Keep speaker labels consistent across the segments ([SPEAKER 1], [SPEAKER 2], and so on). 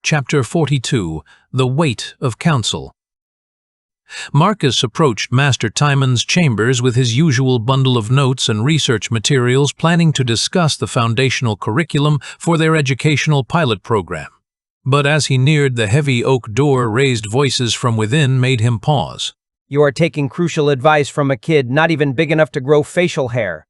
[SPEAKER 1] Chapter 42, The Weight of Counsel. Marcus approached Master Timon's chambers with his usual bundle of notes and research materials, planning to discuss the foundational curriculum for their educational pilot program. But as he neared the heavy oak door, raised voices from within made him pause.
[SPEAKER 2] You are taking crucial advice from a kid not even big enough to grow facial hair.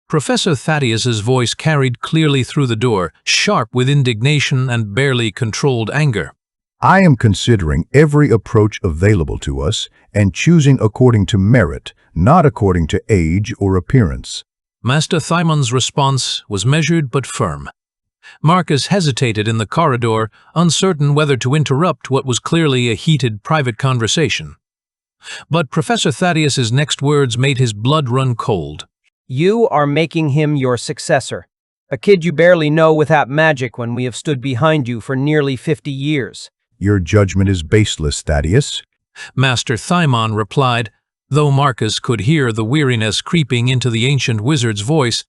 [SPEAKER 1] Professor Thaddeus's voice carried clearly through the door, sharp with indignation and barely controlled anger.
[SPEAKER 3] I am considering every approach available to us and choosing according to merit, not according to age or appearance.
[SPEAKER 1] Master Timon's response was measured but firm. Marcus hesitated in the corridor, uncertain whether to interrupt what was clearly a heated private conversation. But Professor Thaddeus's next words made his blood run cold.
[SPEAKER 2] You are making him your successor, a kid you barely know without magic when we have stood behind you for nearly 50 years.
[SPEAKER 3] Your judgment is baseless, Thaddeus.
[SPEAKER 1] Master Timon replied, though Marcus could hear the weariness creeping into the ancient wizard's voice.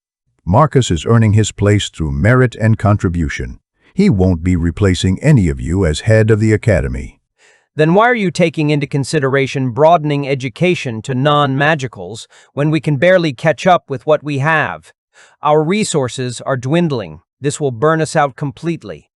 [SPEAKER 3] Marcus is earning his place through merit and contribution. He won't be replacing any of you as head of the academy.
[SPEAKER 2] Then why are you taking into consideration broadening education to non-magicals when we can barely catch up with what we have? Our resources are dwindling. This will burn us out completely.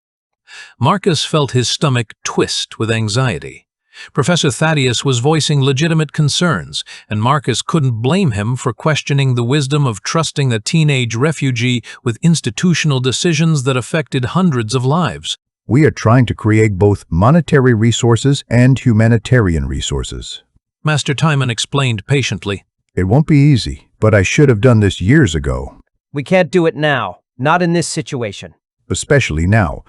[SPEAKER 1] Marcus felt his stomach twist with anxiety. Professor Thaddeus was voicing legitimate concerns, and Marcus couldn't blame him for questioning the wisdom of trusting a teenage refugee with institutional decisions that affected hundreds of lives.
[SPEAKER 3] We are trying to create both monetary resources and humanitarian resources.
[SPEAKER 1] Master Timon explained patiently.
[SPEAKER 3] It won't be easy, but I should have done this years ago.
[SPEAKER 2] We can't do it now, not in this situation.
[SPEAKER 3] Especially now.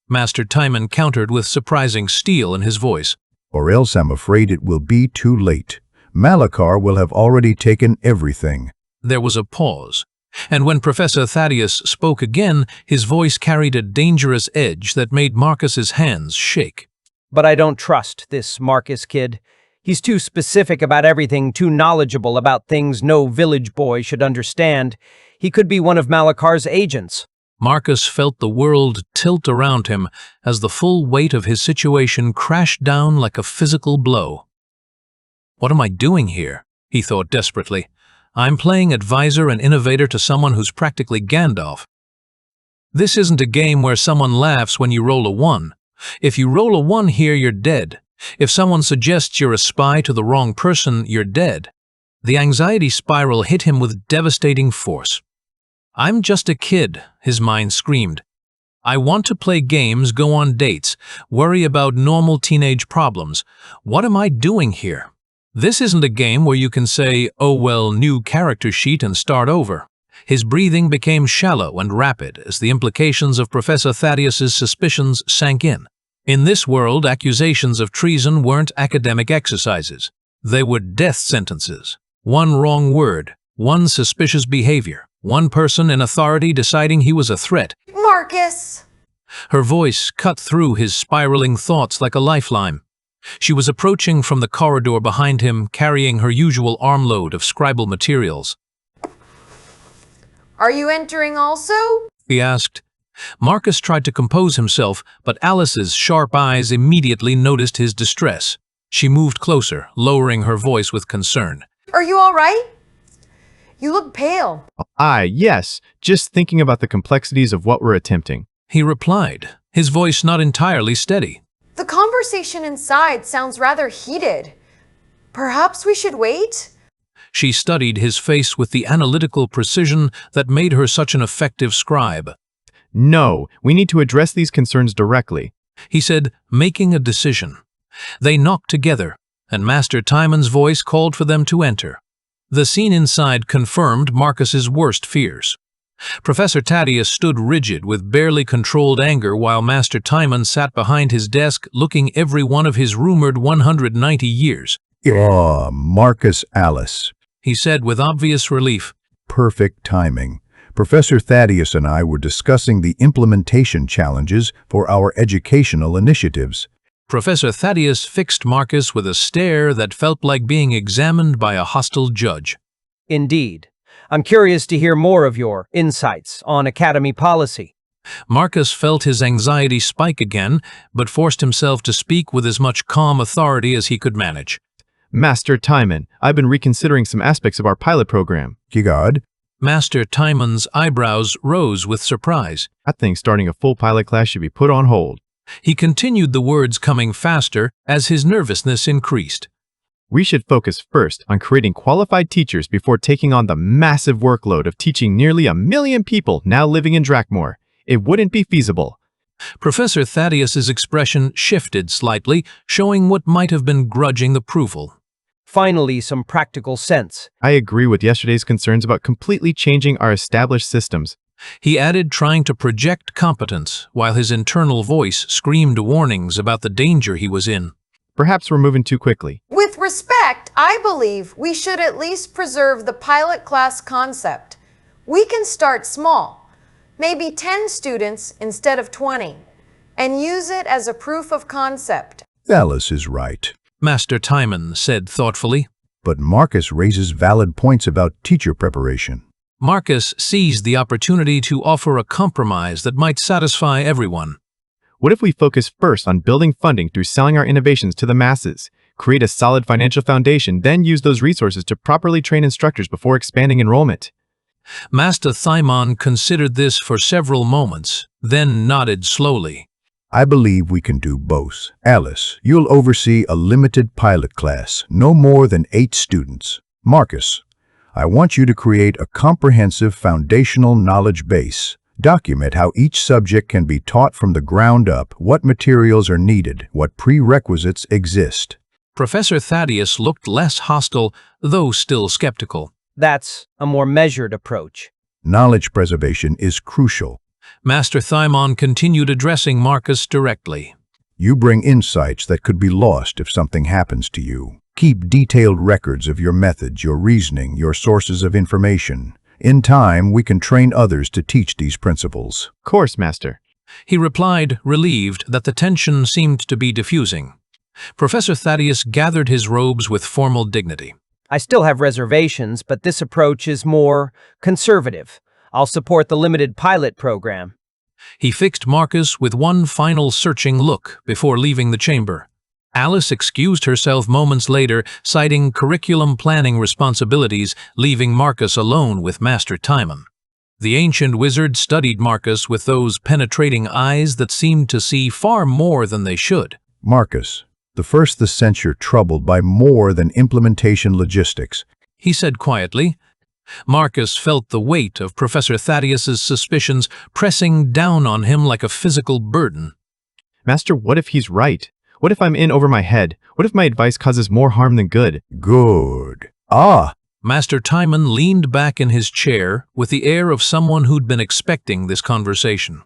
[SPEAKER 1] Master Timon countered with surprising steel in his voice.
[SPEAKER 3] Or else I'm afraid it will be too late. Malachar will have already taken everything.
[SPEAKER 1] There was a pause, and when Professor Thaddeus spoke again, his voice carried a dangerous edge that made Marcus's hands shake.
[SPEAKER 2] But I don't trust this Marcus kid. He's too specific about everything, too knowledgeable about things no village boy should understand. He could be one of Malachar's agents.
[SPEAKER 1] Marcus felt the world tilt around him as the full weight of his situation crashed down like a physical blow. What am I doing here? He thought desperately. I'm playing advisor and innovator to someone who's practically Gandalf. This isn't a game where someone laughs when you roll a 1. If you roll a 1 here, you're dead. If someone suggests you're a spy to the wrong person, you're dead. The anxiety spiral hit him with devastating force. I'm just a kid, his mind screamed. I want to play games, go on dates, worry about normal teenage problems. What am I doing here? This isn't a game where you can say, oh well, new character sheet and start over. His breathing became shallow and rapid as the implications of Professor Thaddeus's suspicions sank in. In this world, accusations of treason weren't academic exercises. They were death sentences. One wrong word, one suspicious behavior, one person in authority deciding he was a threat.
[SPEAKER 4] Marcus!
[SPEAKER 1] Her voice cut through his spiraling thoughts like a lifeline. She was approaching from the corridor behind him, carrying her usual armload of scribal materials.
[SPEAKER 4] Are you entering also?
[SPEAKER 1] He asked. Marcus tried to compose himself, but Alice's sharp eyes immediately noticed his distress. She moved closer, lowering her voice with concern.
[SPEAKER 4] Are you all right? You look pale.
[SPEAKER 5] Yes, just thinking about the complexities of what we're attempting.
[SPEAKER 1] He replied, his voice not entirely steady.
[SPEAKER 4] The conversation inside sounds rather heated. Perhaps we should wait?
[SPEAKER 1] She studied his face with the analytical precision that made her such an effective scribe.
[SPEAKER 5] No, we need to address these concerns directly,
[SPEAKER 1] he said, making a decision. They knocked together, and Master Timon's voice called for them to enter. The scene inside confirmed Marcus's worst fears. Professor Thaddeus stood rigid with barely controlled anger while Master Timon sat behind his desk looking every one of his rumored 190 years.
[SPEAKER 3] Marcus Alice,
[SPEAKER 1] he said with obvious relief.
[SPEAKER 3] Perfect timing. Professor Thaddeus and I were discussing the implementation challenges for our educational initiatives.
[SPEAKER 1] Professor Thaddeus fixed Marcus with a stare that felt like being examined by a hostile judge.
[SPEAKER 2] Indeed. I'm curious to hear more of your insights on academy policy.
[SPEAKER 1] Marcus felt his anxiety spike again, but forced himself to speak with as much calm authority as he could manage.
[SPEAKER 5] Master Timon, I've been reconsidering some aspects of our pilot program.
[SPEAKER 3] Kigad,
[SPEAKER 1] Master Timon's eyebrows rose with surprise.
[SPEAKER 5] I think starting a full pilot class should be put on hold.
[SPEAKER 1] He continued, the words coming faster as his nervousness increased.
[SPEAKER 5] We should focus first on creating qualified teachers before taking on the massive workload of teaching nearly 1 million people now living in Drakmor. It wouldn't be feasible.
[SPEAKER 1] Professor Thaddeus's expression shifted slightly, showing what might have been grudging approval.
[SPEAKER 2] Finally, some practical sense.
[SPEAKER 5] I agree with yesterday's concerns about completely changing our established systems.
[SPEAKER 1] He added, trying to project competence, while his internal voice screamed warnings about the danger he was in.
[SPEAKER 5] Perhaps we're moving too quickly.
[SPEAKER 4] With respect, I believe we should at least preserve the pilot class concept. We can start small, maybe 10 students instead of 20, and use it as a proof of concept.
[SPEAKER 3] Alice is right.
[SPEAKER 1] Master Timon said thoughtfully.
[SPEAKER 3] But Marcus raises valid points about teacher preparation.
[SPEAKER 1] Marcus seized the opportunity to offer a compromise that might satisfy everyone.
[SPEAKER 5] What if we focus first on building funding through selling our innovations to the masses, create a solid financial foundation, then use those resources to properly train instructors before expanding enrollment?
[SPEAKER 1] Master Timon considered this for several moments, then nodded slowly.
[SPEAKER 3] I believe we can do both. Alice, you'll oversee a limited pilot class, no more than 8 students. Marcus, I want you to create a comprehensive foundational knowledge base. Document how each subject can be taught from the ground up, what materials are needed, what prerequisites exist.
[SPEAKER 1] Professor Thaddeus looked less hostile, though still skeptical.
[SPEAKER 2] That's a more measured approach.
[SPEAKER 3] Knowledge preservation is crucial.
[SPEAKER 1] Master Timon continued, addressing Marcus directly.
[SPEAKER 3] You bring insights that could be lost if something happens to you. Keep detailed records of your methods, your reasoning, your sources of information. In time, we can train others to teach these principles.
[SPEAKER 5] Of course, Master.
[SPEAKER 1] He replied, relieved that the tension seemed to be diffusing. Professor Thaddeus gathered his robes with formal dignity.
[SPEAKER 2] I still have reservations, but this approach is more conservative. I'll support the limited pilot program.
[SPEAKER 1] He fixed Marcus with one final searching look before leaving the chamber. Alice excused herself moments later, citing curriculum planning responsibilities, leaving Marcus alone with Master Timon. The ancient wizard studied Marcus with those penetrating eyes that seemed to see far more than they should.
[SPEAKER 3] Marcus, the censure troubled by more than implementation logistics,
[SPEAKER 1] He said quietly. Marcus felt the weight of Professor Thaddeus's suspicions pressing down on him like a physical burden.
[SPEAKER 5] Master, what if he's right? What if I'm in over my head? What if my advice causes more harm than good?
[SPEAKER 3] Good.
[SPEAKER 1] Master Timon leaned back in his chair with the air of someone who'd been expecting this conversation.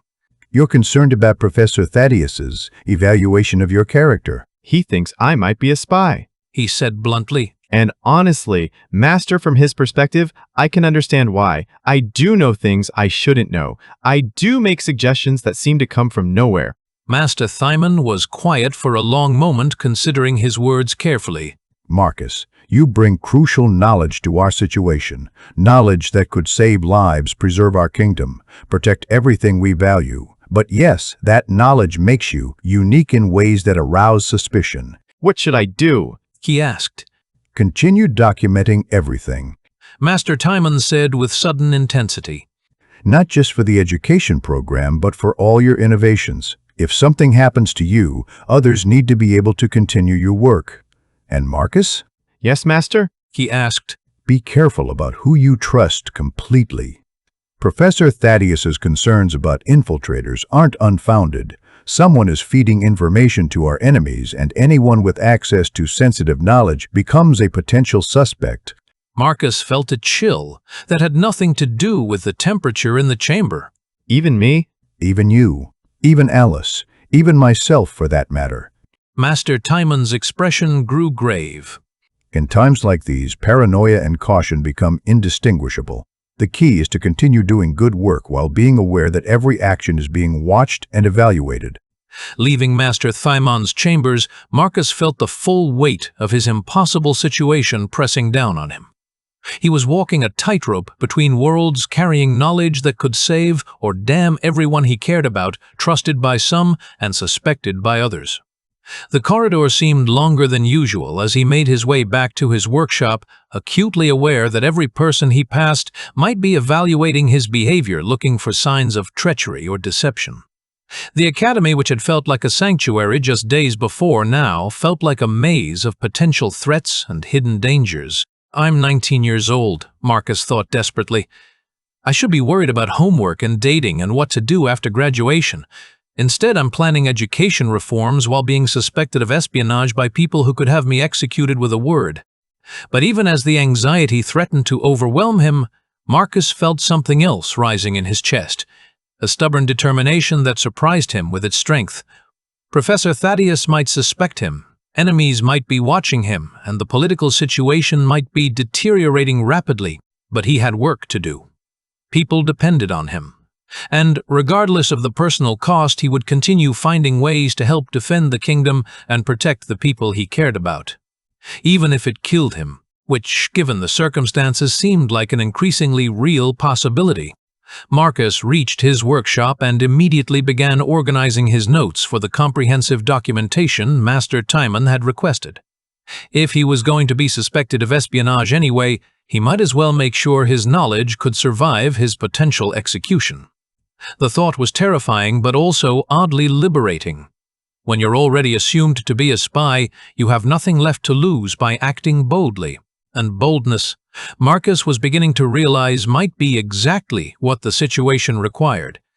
[SPEAKER 3] You're concerned about Professor Thaddeus's evaluation of your character.
[SPEAKER 5] He thinks I might be a spy.
[SPEAKER 1] He said bluntly.
[SPEAKER 5] And honestly, Master, from his perspective, I can understand why. I do know things I shouldn't know. I do make suggestions that seem to come from nowhere.
[SPEAKER 1] Master Timon was quiet for a long moment, considering his words carefully.
[SPEAKER 3] Marcus, you bring crucial knowledge to our situation. Knowledge that could save lives, preserve our kingdom, protect everything we value. But yes, that knowledge makes you unique in ways that arouse suspicion.
[SPEAKER 5] What should I do?
[SPEAKER 1] He asked.
[SPEAKER 3] Continue documenting everything.
[SPEAKER 1] Master Timon said with sudden intensity.
[SPEAKER 3] Not just for the education program, but for all your innovations. If something happens to you, others need to be able to continue your work. And Marcus?
[SPEAKER 5] Yes, Master?
[SPEAKER 1] He asked.
[SPEAKER 3] Be careful about who you trust completely. Professor Thaddeus's concerns about infiltrators aren't unfounded. Someone is feeding information to our enemies, and anyone with access to sensitive knowledge becomes a potential suspect.
[SPEAKER 1] Marcus felt a chill that had nothing to do with the temperature in the chamber.
[SPEAKER 5] Even me?
[SPEAKER 3] Even you. Even Alice. Even myself, for that matter.
[SPEAKER 1] Master Timon's expression grew grave.
[SPEAKER 3] In times like these, paranoia and caution become indistinguishable. The key is to continue doing good work while being aware that every action is being watched and evaluated.
[SPEAKER 1] Leaving Master Timon's chambers, Marcus felt the full weight of his impossible situation pressing down on him. He was walking a tightrope between worlds, carrying knowledge that could save or damn everyone he cared about, trusted by some and suspected by others. The corridor seemed longer than usual as he made his way back to his workshop, acutely aware that every person he passed might be evaluating his behavior, looking for signs of treachery or deception. The academy, which had felt like a sanctuary just days before, now felt like a maze of potential threats and hidden dangers. "I'm 19 years old," Marcus thought desperately. "I should be worried about homework and dating and what to do after graduation. Instead, I'm planning education reforms while being suspected of espionage by people who could have me executed with a word." But even as the anxiety threatened to overwhelm him, Marcus felt something else rising in his chest, a stubborn determination that surprised him with its strength. Professor Thaddeus might suspect him, enemies might be watching him, and the political situation might be deteriorating rapidly, but he had work to do. People depended on him. And, regardless of the personal cost, he would continue finding ways to help defend the kingdom and protect the people he cared about. Even if it killed him, which, given the circumstances, seemed like an increasingly real possibility. Marcus reached his workshop and immediately began organizing his notes for the comprehensive documentation Master Timon had requested. If he was going to be suspected of espionage anyway, he might as well make sure his knowledge could survive his potential execution. The thought was terrifying, but also oddly liberating. When you're already assumed to be a spy, you have nothing left to lose by acting boldly. And boldness, Marcus was beginning to realize, might be exactly what the situation required.